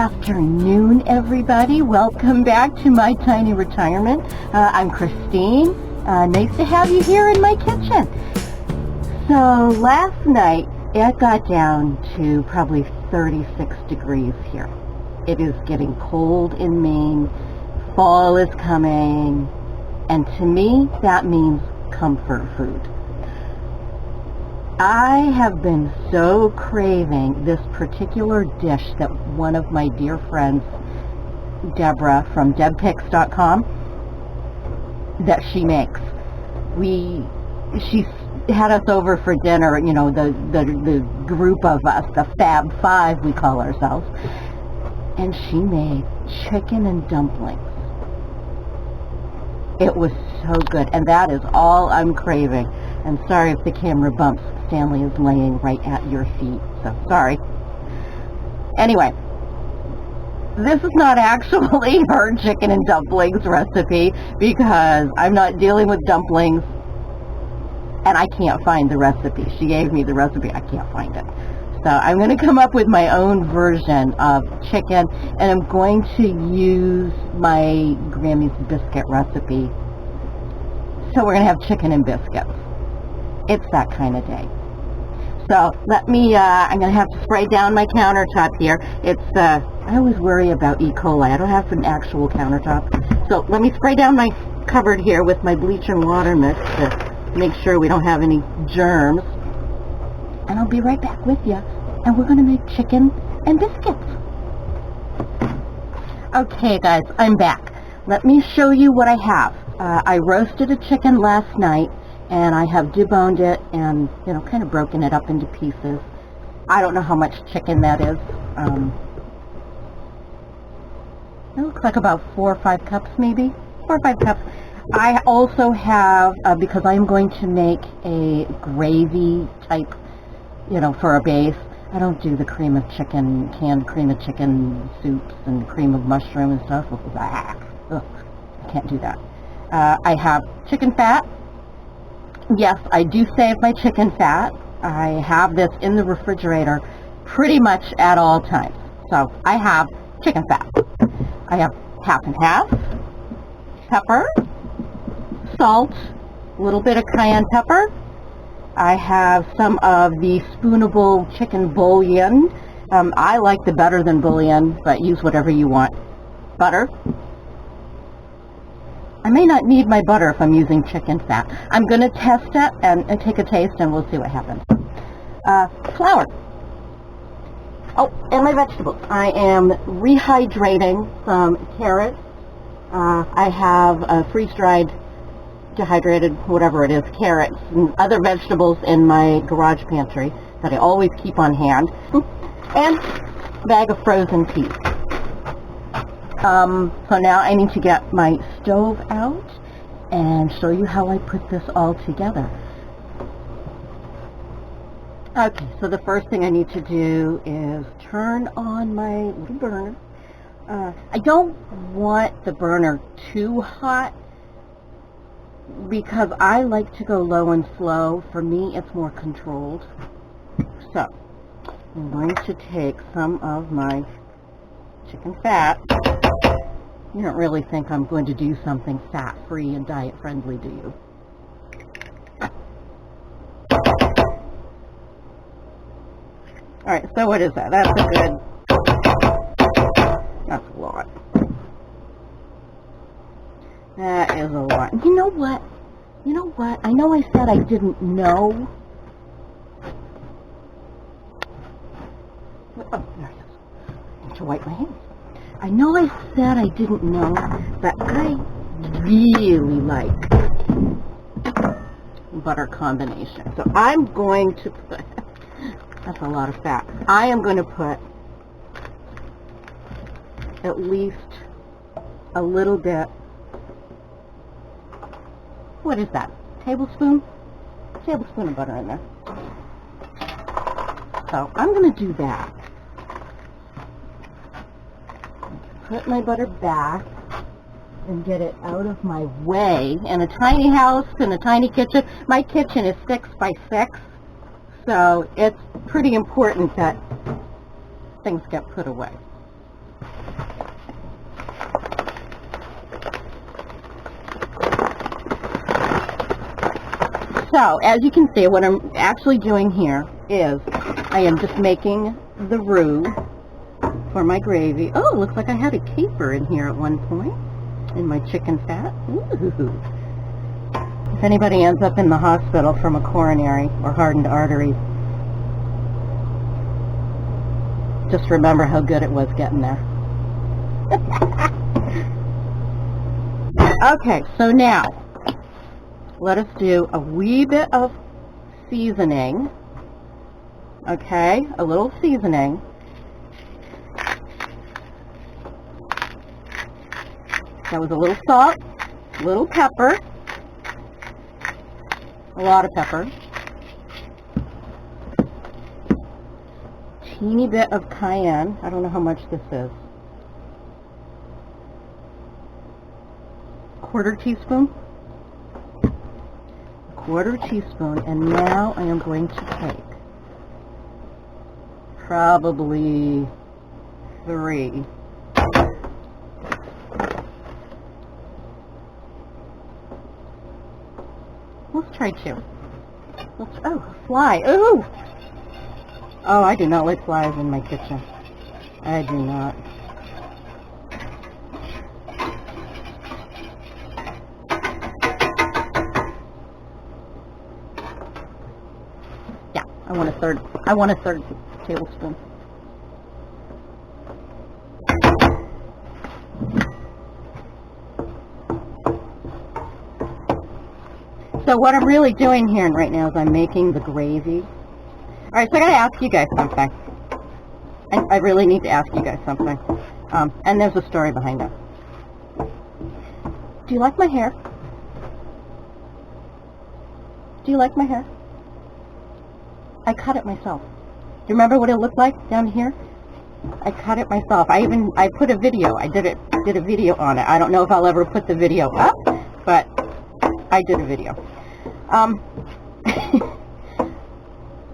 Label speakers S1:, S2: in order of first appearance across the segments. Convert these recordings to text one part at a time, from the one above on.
S1: afternoon, everybody. Welcome back to my tiny retirement. I'm Christine. Nice to have you here in my kitchen. So last night it got down to probably 36 degrees here. It is getting cold in Maine. Fall is coming, and to me that means comfort food. I have been so craving this particular dish that one of my dear friends, Deborah from debpicks.com, that she makes. She had us over for dinner, you know, the group of us, the Fab Five we call ourselves, and she made chicken and dumplings. It was so good, and that is all I'm craving. And sorry if the camera bumps. Stanley is laying right at your feet, so sorry. Anyway, this is not actually her chicken and dumplings recipe because I'm not dealing with dumplings and I can't find the recipe. She gave me the recipe, I can't find it. So I'm going to come up with my own version of chicken, and I'm going to use my Grammy's biscuit recipe. So we're going to have chicken and biscuits. It's that kind of day. So let me, I'm going to have to spray down my countertop here. I always worry about E. coli. I don't have an actual countertop. So let me spray down my cupboard here with my bleach and water mix to make sure we don't have any germs. And I'll be right back with you. And we're going to make chicken and biscuits. Okay guys, I'm back. Let me show you what I have. I roasted a chicken last night, and I have deboned it and, you know, kind of broken it up into pieces. I don't know how much chicken that is. It looks like about 4 or 5 cups maybe. 4 or 5 cups. I also have, because I'm going to make a gravy type, you know, for a base. I don't do the cream of chicken, canned cream of chicken soups and cream of mushroom and stuff. Ugh, I can't do that. I have chicken fat. Yes, I do save my chicken fat. I have this in the refrigerator pretty much at all times. So I have chicken fat. I have half and half, pepper, salt, a little bit of cayenne pepper. I have some of the spoonable chicken bouillon. I like the better than bouillon, but use whatever you want. Butter. I may not need my butter if I'm using chicken fat. I'm going to test it and take a taste, and we'll see what happens. Flour. Oh, and my vegetables. I am rehydrating some carrots. I have freeze-dried, dehydrated, whatever it is, carrots and other vegetables in my garage pantry that I always keep on hand. And a bag of frozen peas. So now I need to get my stove out and show you how I put this all together. Okay, so the first thing I need to do is turn on my little burner. I don't want the burner too hot because I like to go low and slow. For me, it's more controlled. So I'm going to take some of my chicken fat. You don't really think I'm going to do something fat-free and diet-friendly, do you? Alright, so what is that? That's a good... That's a lot. That is a lot. You know what? You know what? I know I said I didn't know. Oh, there it is. I need to wipe my hands. I know I said I didn't know, but I really like butter combination. So I'm going to put, that's a lot of fat. I am going to put at least a little bit, what is that, tablespoon? Tablespoon of butter in there. So I'm going to do that. Put my butter back and get it out of my way. In a tiny house, in a tiny kitchen, my kitchen is 6 by 6, so it's pretty important that things get put away. So, as you can see, what I'm actually doing here is I am just making the roux for my gravy. Oh, it looks like I had a caper in here at one point in my chicken fat. Ooh. If anybody ends up in the hospital from a coronary or hardened arteries, just remember how good it was getting there. Okay, so now let us do a wee bit of seasoning. Okay, a little seasoning. That was a little salt, a little pepper, a lot of pepper, teeny bit of cayenne. I don't know how much this is. Quarter teaspoon, and now I am going to take probably 3. Let's try 2. Oh, fly. Ooh! Oh, I do not like flies in my kitchen. I do not. Yeah, I want a third tablespoon. So what I'm really doing here right now is I'm making the gravy. Alright, so I gotta ask you guys something. I really need to ask you guys something. And there's a story behind it. Do you like my hair? Do you like my hair? I cut it myself. Do you remember what it looked like down here? I cut it myself. I put a video. I did a video on it. I don't know if I'll ever put the video up, but I did a video. I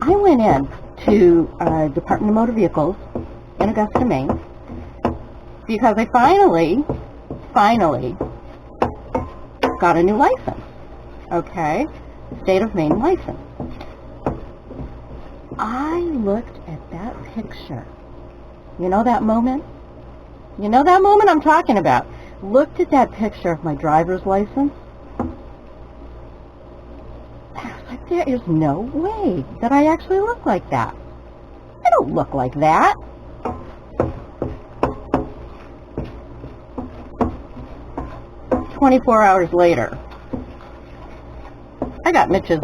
S1: went in to Department of Motor Vehicles in Augusta, Maine, because I finally got a new license. Okay, state of Maine license. I looked at that picture. You know that moment? You know that moment I'm talking about? Looked at that picture of my driver's license. There is no way that I actually look like that. I don't look like that. "24 hours later, I got Mitch's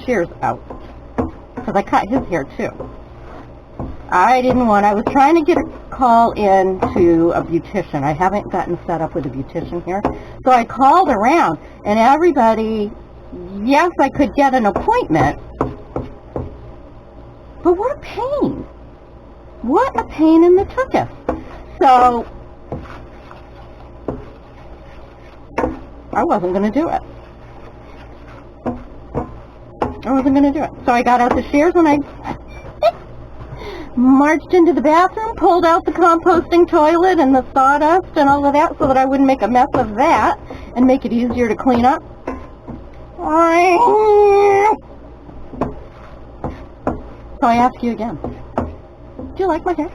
S1: shears out because I cut his hair too. I was trying to get a call in to a beautician. I haven't gotten set up with a beautician here. So I called around and everybody, yes, I could get an appointment, but what a pain. What a pain in the tuchus. So I wasn't going to do it. So I got out the shears and I marched into the bathroom, pulled out the composting toilet and the sawdust and all of that so that I wouldn't make a mess of that and make it easier to clean up. So I ask you again, do you like my hair?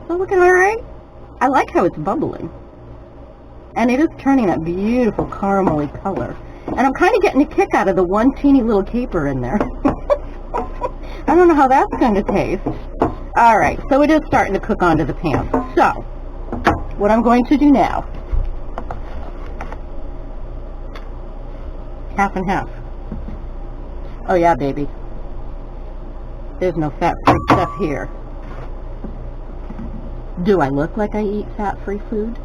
S1: So looking all right? I like how it's bubbling. And it is turning that beautiful caramely color. And I'm kind of getting a kick out of the one teeny little caper in there. I don't know how that's going to taste. All right, so it is starting to cook onto the pan. So what I'm going to do now, half and half. Oh yeah, baby. There's no fat-free stuff here. Do I look like I eat fat-free food?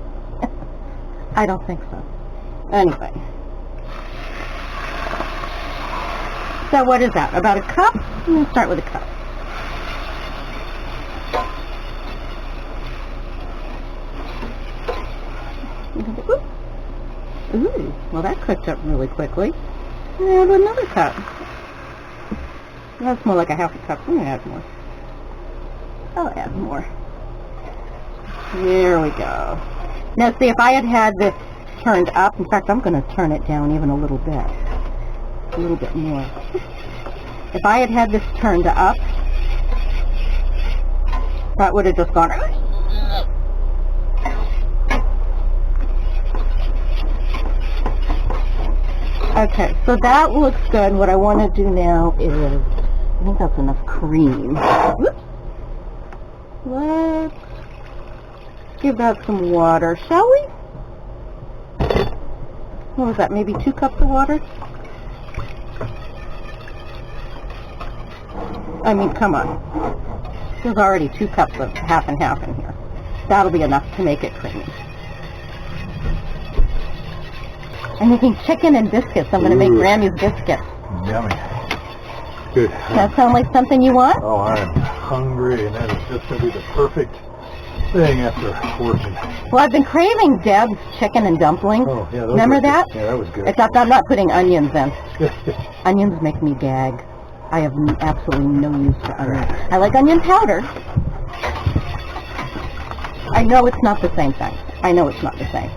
S1: I don't think so. Anyway. So what is that? About a cup? I'm going to start with a cup. Ooh, well that cooked up really quickly. And another cup. That's more like a half a cup. I'm going to add more. I'll add more. There we go. Now see, if I had had this turned up. In fact, I'm going to turn it down even a little bit more. If I had had this turned up, that would have just gone. Okay, so that looks good. What I want to do now is, I think that's enough cream. Whoops. Let's give that some water, shall we? What was that, maybe 2 cups of water? I mean, come on. There's already 2 cups of half and half in here. That'll be enough to make it creamy. I'm making chicken and biscuits. I'm going to make Grammy's biscuits.
S2: Yummy. Good.
S1: Does that sound like something you want?
S2: Oh, I'm hungry, and that is just going to be the perfect thing after working.
S1: Well, I've been craving Deb's chicken and dumplings.
S2: Oh, yeah.
S1: Remember that?
S2: Yeah, that was good.
S1: Except I'm not putting onions in. Onions make me gag. I have absolutely no use for onions. I like onion powder. I know it's not the same thing. I know it's not the same.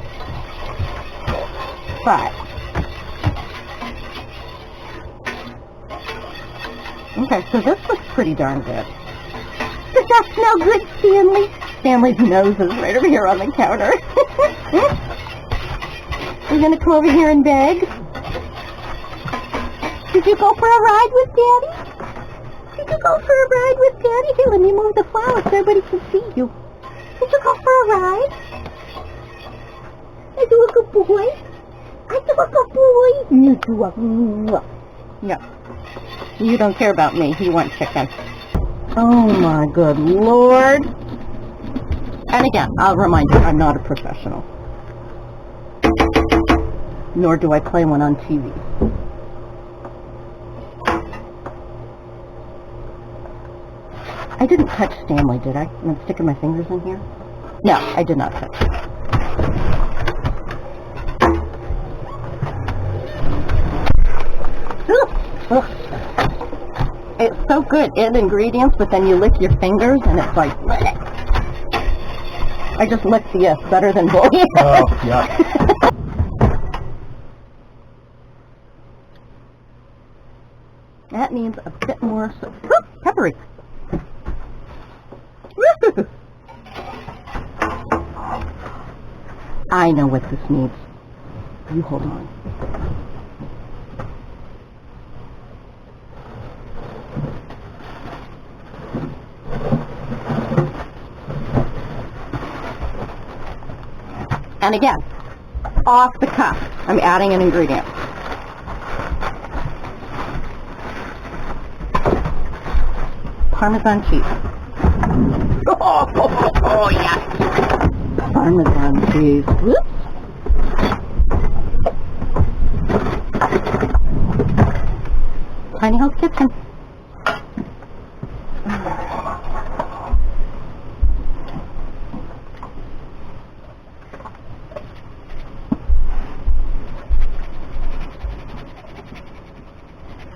S1: But, okay, so this looks pretty darn good. Does that smell good, Stanley? Stanley's nose is right over here on the counter. You're going to come over here and beg? Did you go for a ride with Daddy? Did you go for a ride with Daddy? Here, let me move the flowers so everybody can see you. Did you go for a ride? Are you a good boy? Are you a good boy? You do a... No. You don't care about me. You want chicken. Oh my good Lord. And again, I'll remind you, I'm not a professional. Nor do I play one on TV. I didn't touch Stanley, did I? I'm sticking my fingers in here? No, I did not touch it. Ugh. It's so good in ingredients, but then you lick your fingers and it's like, bleh. I just licked the yes, better than both.
S2: Oh, yeah.
S1: That needs a bit more peppery. I know what this needs. You hold on. And again, off the cuff, I'm adding an ingredient. Parmesan cheese. Oh yes. Parmesan cheese. Whoops. Tiny House Kitchen.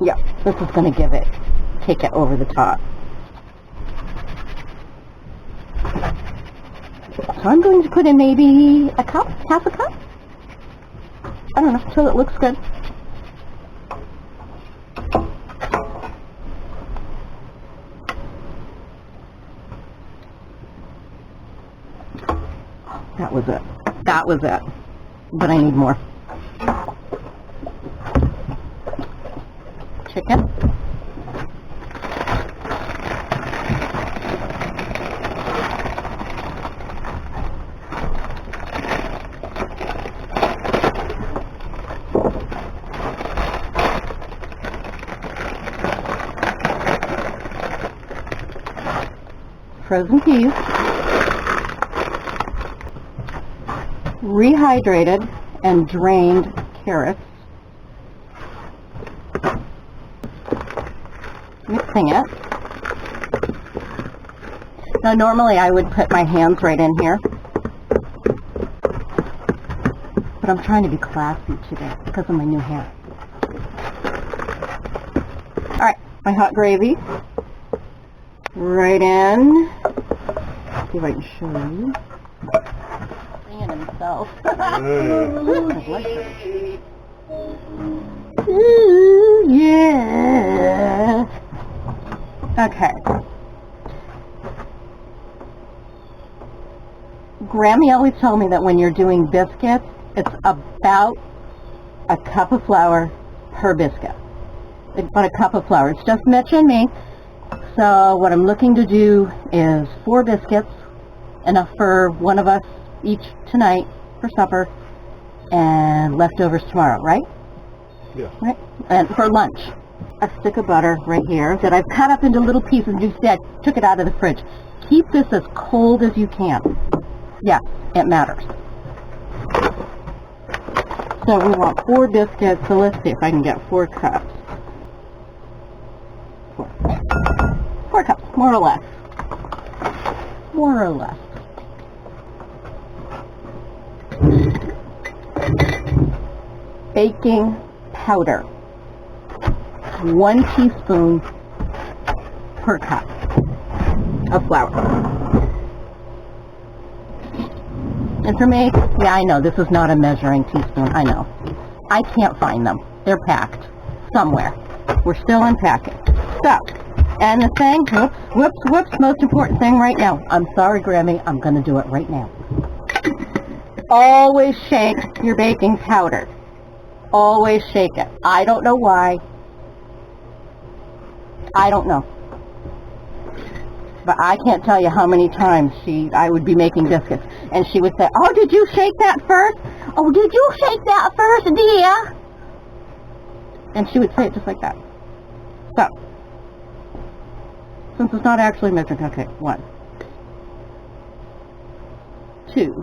S1: Yeah, this is going to take it over the top. So I'm going to put in maybe a cup, half a cup. I don't know, until it looks good. That was it. That was it. But I need more. Chicken. Frozen peas. Rehydrated and drained carrots. Mixing it. Now normally I would put my hands right in here, but I'm trying to be classy today because of my new hair. Alright, my hot gravy. Right in. See if I can show you. seeing himself.
S2: Hey.
S1: Ooh, yeah. Okay. Grammy always told me that when you're doing biscuits, it's about a cup of flour per biscuit. About a cup of flour. It's just Mitch and me. So what I'm looking to do is 4 biscuits, enough for one of us each tonight for supper, and leftovers tomorrow, right?
S2: Yeah.
S1: Right. And for lunch, a stick of butter right here that I've cut up into little pieces. You see, I took it out of the fridge. Keep this as cold as you can. Yes, it matters. So we want 4 biscuits, so let's see if I can get 4 cups. 4 cups, more or less. More or less. Baking powder. 1 teaspoon per cup of flour. And for me, yeah, I know, this is not a measuring teaspoon, I know. I can't find them. They're packed somewhere. We're still unpacking. So, and the thing, whoops, most important thing right now. I'm sorry, Grammy, I'm going to do it right now. Always shake your baking powder. Always shake it. I don't know why. I don't know. But I can't tell you how many times I would be making biscuits, and she would say, "Oh, did you shake that first? Oh, did you shake that first, dear?" And she would say it just like that. So, since it's not actually measured, okay, 1, 2,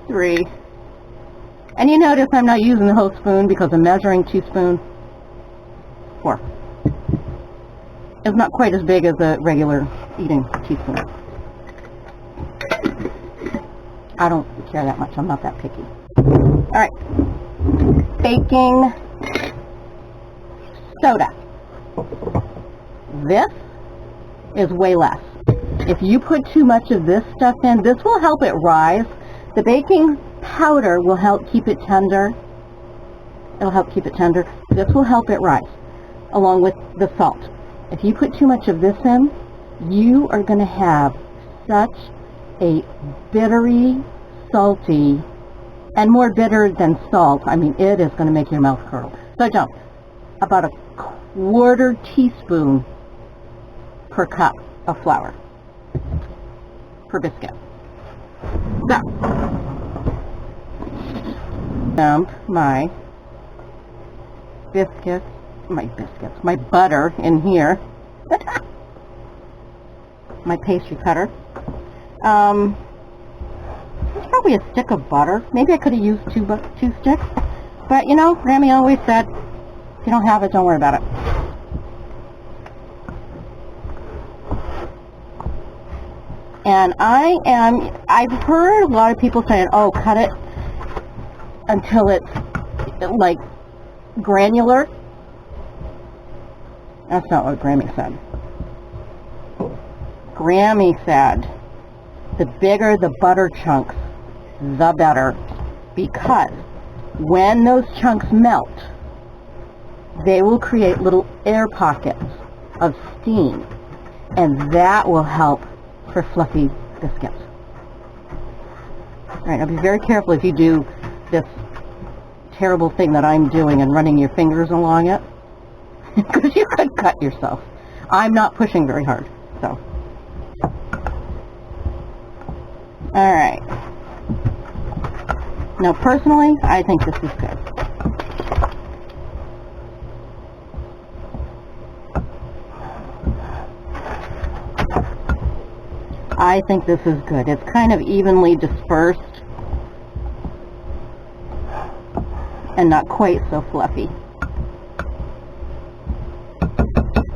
S1: 3. And you notice I'm not using the whole spoon because I'm measuring teaspoon. 4. It's not quite as big as a regular eating teaspoon. I don't care that much. I'm not that picky. Alright. Baking soda. This is way less. If you put too much of this stuff in, this will help it rise. The baking powder will help keep it tender. It'll help keep it tender. This will help it rise, along with the salt. If you put too much of this in, you are going to have such a bittery, salty, and more bitter than salt. I mean, it is going to make your mouth curdle. So don't. About a 1/4 teaspoon per cup of flour per biscuit. So, dump my butter in here. My pastry cutter. It's probably a stick of butter. Maybe I could have used 2 sticks. But you know, Grammy always said, if you don't have it, don't worry about it. And I've heard a lot of people saying, oh, cut it until it's like granular. That's not what Grammy said. Grammy said the bigger the butter chunks, the better. Because when those chunks melt, they will create little air pockets of steam. And that will help for fluffy biscuits. Alright, now be very careful if you do this terrible thing that I'm doing and running your fingers along it. Because you could cut yourself. I'm not pushing very hard, so. Alright. Now personally, I think this is good. I think this is good. It's kind of evenly dispersed and not quite so fluffy.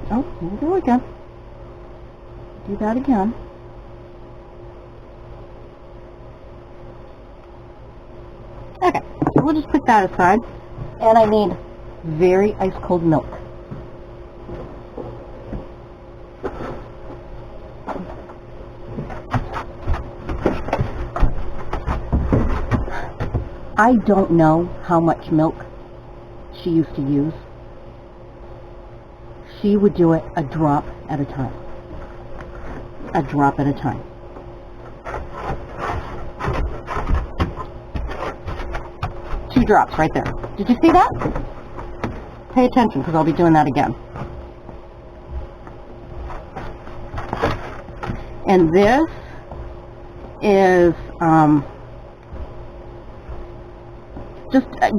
S1: Oh, here we go again. Do that again. Okay, so we'll just put that aside. And I need very ice cold milk. I don't know how much milk she used to use. She would do it a drop at a time. A drop at a time. Two drops right there. Did you see that? Pay attention because I'll be doing that again. And this is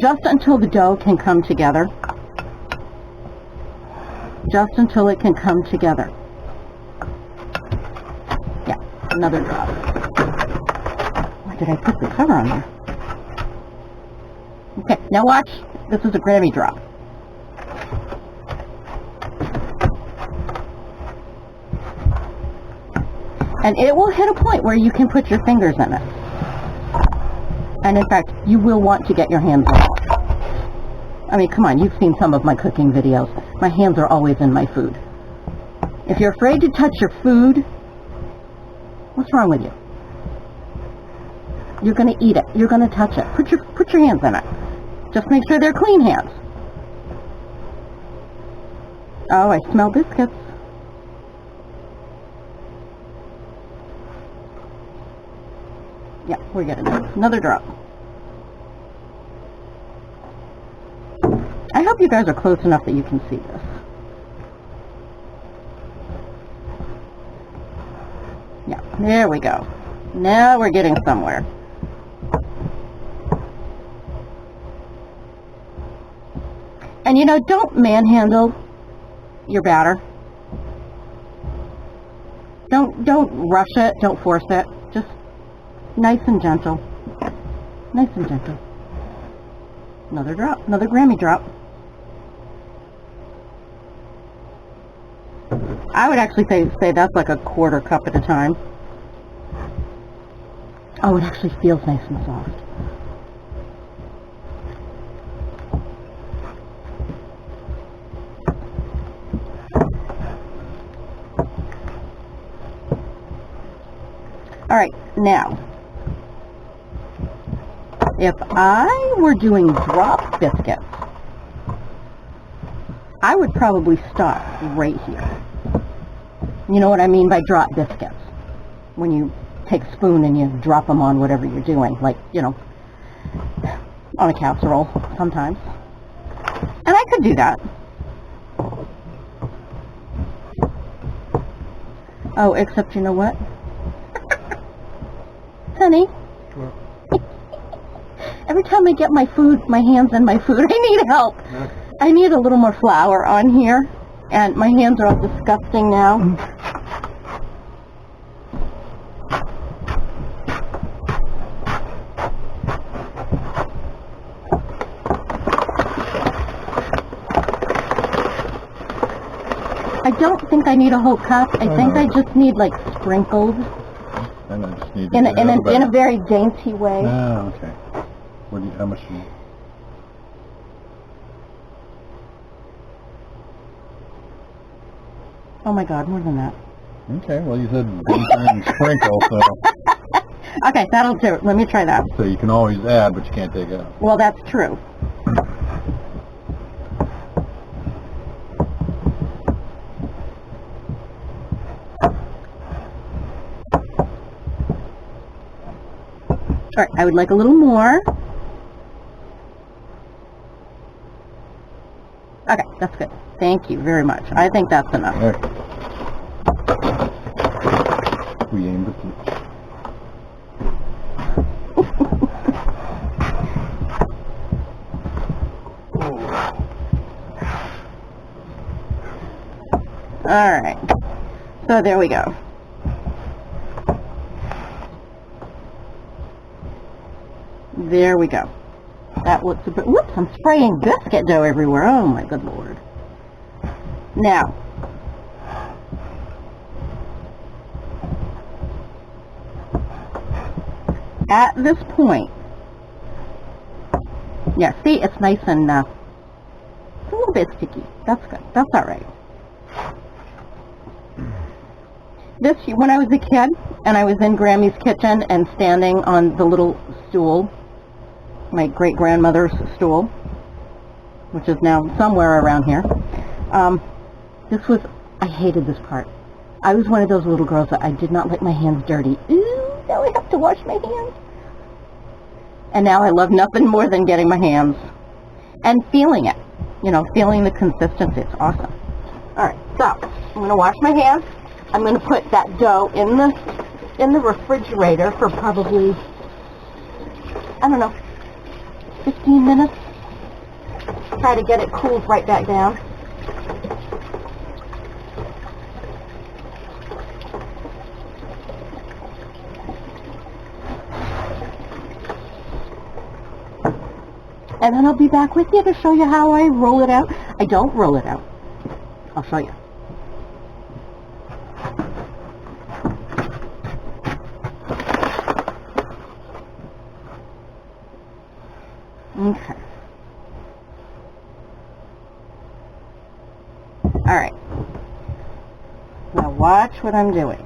S1: just until the dough can come together. Just until it can come together. Yeah, another drop. Why did I put the cover on there? Okay, now watch. This is a Grammy drop. And it will hit a point where you can put your fingers in it. And in fact, you will want to get your hands in it. I mean, come on, you've seen some of my cooking videos. My hands are always in my food. If you're afraid to touch your food, what's wrong with you? You're going to eat it. You're going to touch it. Put your hands in it. Just make sure they're clean hands. Oh, I smell biscuits. Yeah, we're getting it. Another drop. I hope you guys are close enough that you can see this. Yeah, there we go. Now we're getting somewhere. And you know, don't manhandle your batter. Don't rush it, don't force it. Just nice and gentle. Nice and gentle. Another drop, another Grammy drop. I would actually say that's like a quarter cup at a time. Oh, it actually feels nice and soft. All right, now, if I were doing drop biscuits, I would probably stop right here. You know what I mean by drop biscuits? When you take a spoon and you drop them on whatever you're doing, like, you know, on a casserole sometimes. And I could do that. Oh, except you know what? Honey, every time I get my hands in my food, I need help. I need a little more flour on here, and my hands are all disgusting now. I don't think I need a whole cup. I think I just need like sprinkled.
S2: And I just need to
S1: in a very dainty way.
S2: Oh, okay. How much do you...
S1: Oh my God, more than that.
S2: Okay, well you said and sprinkle, so...
S1: Okay, that'll do it. Let me try that.
S2: So you can always add, but you can't take out.
S1: Well, that's true. All right, I would like a little more. Okay, that's good. Thank you very much. I think that's enough.
S2: There. We aim to please.
S1: All right. So there we go. There we go. That looks a bit... Whoops, I'm spraying biscuit dough everywhere. Oh my good Lord. Now, at this point, yeah, see, it's nice and, it's a little bit sticky. That's good. That's all right. This, when I was a kid, and I was in Grammy's kitchen and standing on the little stool, my great-grandmother's stool, which is now somewhere around here. I hated this part. I was one of those little girls that I did not like my hands dirty. Ooh, now I have to wash my hands. And now I love nothing more than getting my hands and feeling it. You know, feeling the consistency. It's awesome. Alright, so I'm going to wash my hands. I'm going to put that dough in the refrigerator for probably, I don't know, 15 minutes. Try to get it cooled right back down. And then I'll be back with you to show you how I roll it out. I don't roll it out. I'll show you. Okay. Alright. Now watch what I'm doing.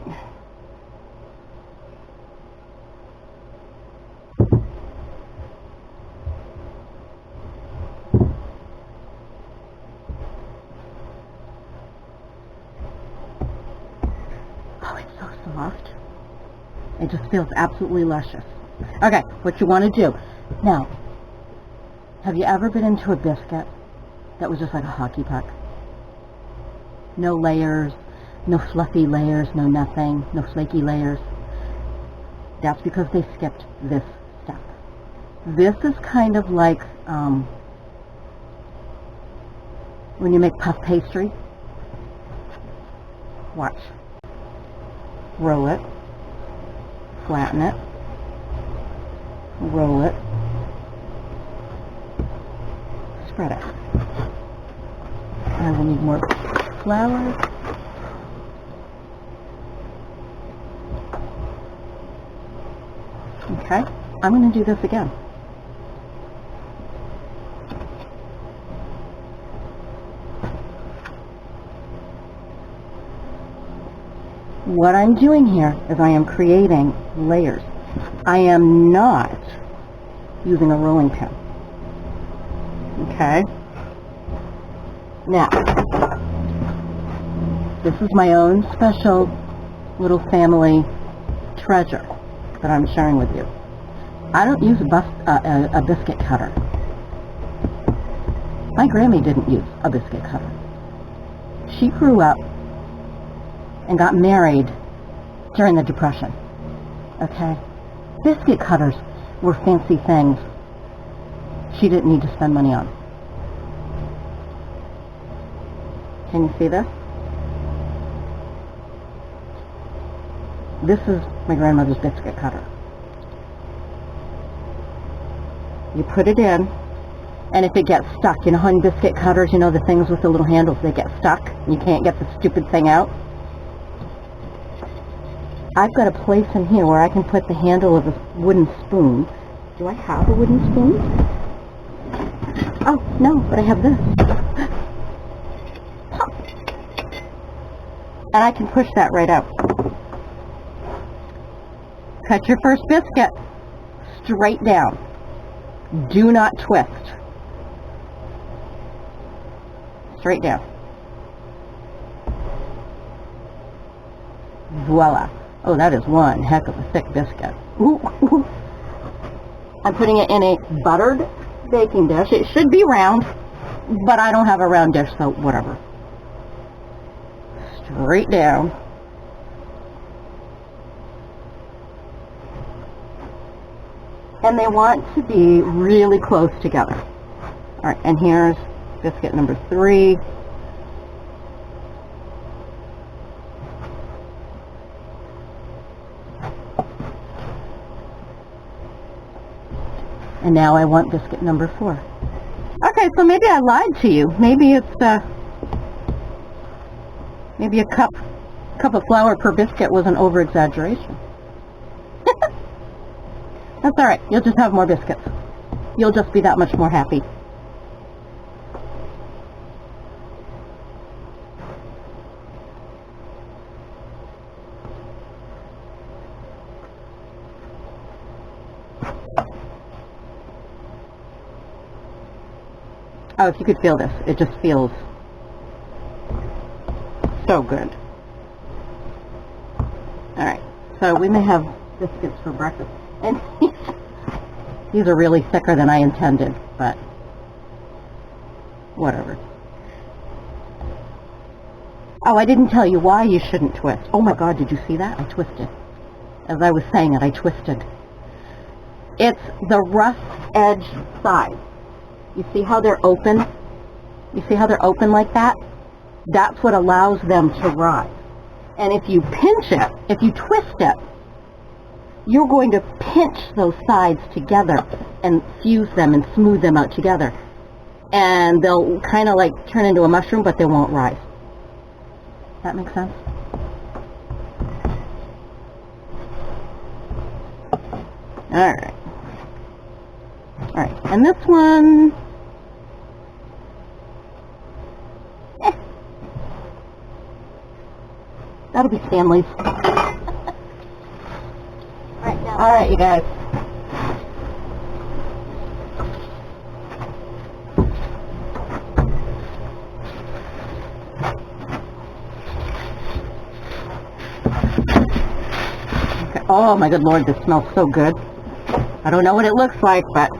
S1: Oh, it's so soft. It just feels absolutely luscious. Okay, what you want to do. Now, have you ever been into a biscuit that was just like a hockey puck? No layers, no fluffy layers, no nothing, no flaky layers. That's because they skipped this step. This is kind of like when you make puff pastry. Watch. Roll it, flatten it, roll it, spread it. And we'll need more flour. Okay, I'm going to do this again. What I'm doing here is I am creating layers. I am not using a rolling pin. Okay? Now, this is my own special little family treasure that I'm sharing with you. I don't use a biscuit cutter. My Grammy didn't use a biscuit cutter. She grew up and got married during the Depression. Okay? Biscuit cutters were fancy things she didn't need to spend money on. Can you see this? This is my grandmother's biscuit cutter. You put it in, and if it gets stuck, you know how in biscuit cutters, you know the things with the little handles, they get stuck, and you can't get the stupid thing out? I've got a place in here where I can put the handle of a wooden spoon. Do I have a wooden spoon? Oh, no, but I have this. Pop. And I can push that right out. Cut your first biscuit straight down. Do not twist. Straight down. Voila. Oh, that is one heck of a thick biscuit. Ooh. I'm putting it in a buttered baking dish. It should be round, but I don't have a round dish, so whatever. Straight down. And they want to be really close together. All right, and here's biscuit number 3. And now I want biscuit number 4. Okay, so maybe I lied to you. Maybe it's maybe a cup of flour per biscuit was an over-exaggeration. That's all right. You'll just have more biscuits. You'll just be that much more happy. Oh, if you could feel this, it just feels so good. Alright, so we may have biscuits for breakfast. And these are really thicker than I intended, but whatever. Oh, I didn't tell you why you shouldn't twist. Oh my God, did you see that? I twisted. As I was saying it, I twisted. It's the rough edge side. You see how they're open? You see how they're open like that? That's what allows them to rise. And if you pinch it, if you twist it, you're going to pinch those sides together and fuse them and smooth them out together. And they'll kind of like turn into a mushroom, but they won't rise. That makes sense? Alright. Alright, and this one... That'll be Stanley's. Alright, you guys. Okay. Oh my good Lord, this smells so good. I don't know what it looks like, but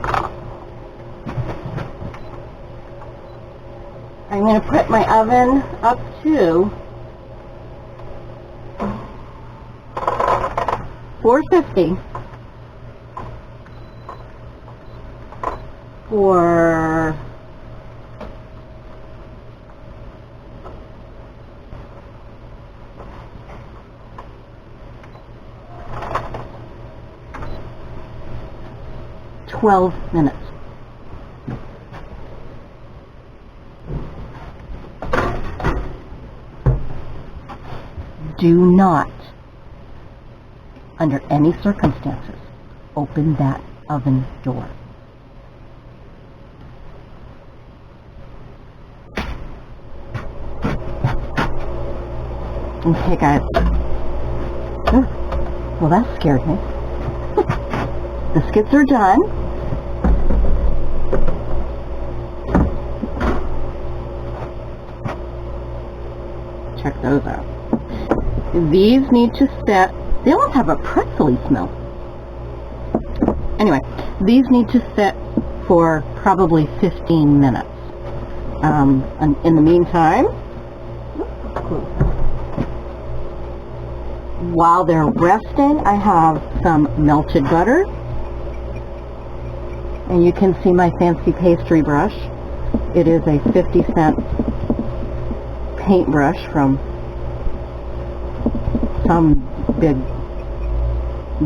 S1: I'm going to put my oven up to 450 for 12 minutes. Do not, under any circumstances, open that oven door. Okay, guys. Ooh, well, that scared me. Biscuits are done. Check those out. These need to set. They almost have a pretzely smell. Anyway, these need to sit for probably 15 minutes. And in the meantime, while they're resting, I have some melted butter. And you can see my fancy pastry brush. It is a 50-cent paintbrush from some big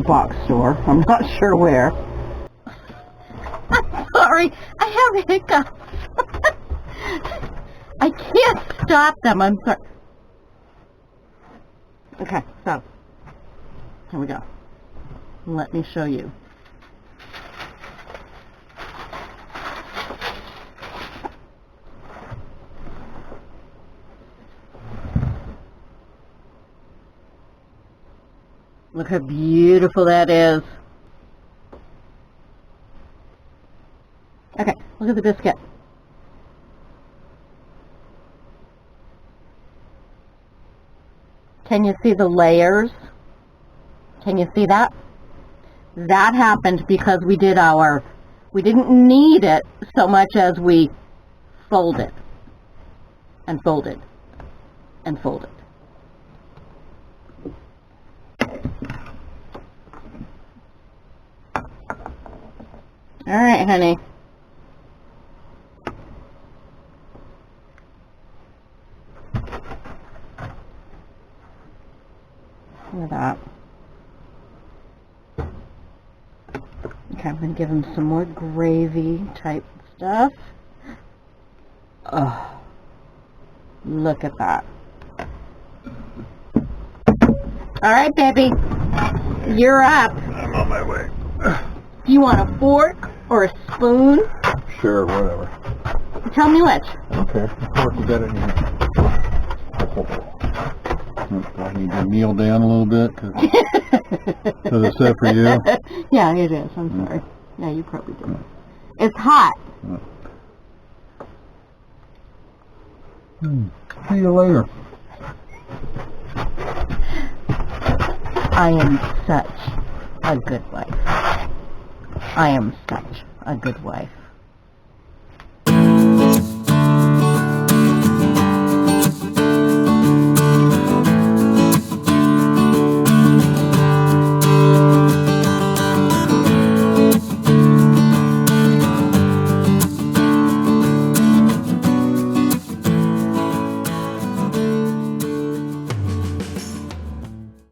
S1: box store. I'm not sure where. I'm sorry, I have hiccups. I can't stop them. I'm sorry. Okay, so here we go. Let me show you. Look how beautiful that is. Okay, look at the biscuit. Can you see the layers? Can you see that? That happened because we didn't knead it so much as we folded and folded and folded. All right, honey. Look at that. Okay, I'm going to give him some more gravy type stuff. Oh, look at that. All right, baby. You're up.
S2: I'm on my way.
S1: Do you want a fork or a spoon?
S2: Sure, whatever.
S1: Tell me which.
S2: Okay, fork you got it in here. Do I need to kneel down a little bit? Because it's set for you?
S1: Yeah, it is. I'm sorry. Yeah, you probably do. It's hot.
S2: See you later.
S1: I am such a good wife. I am such a good wife.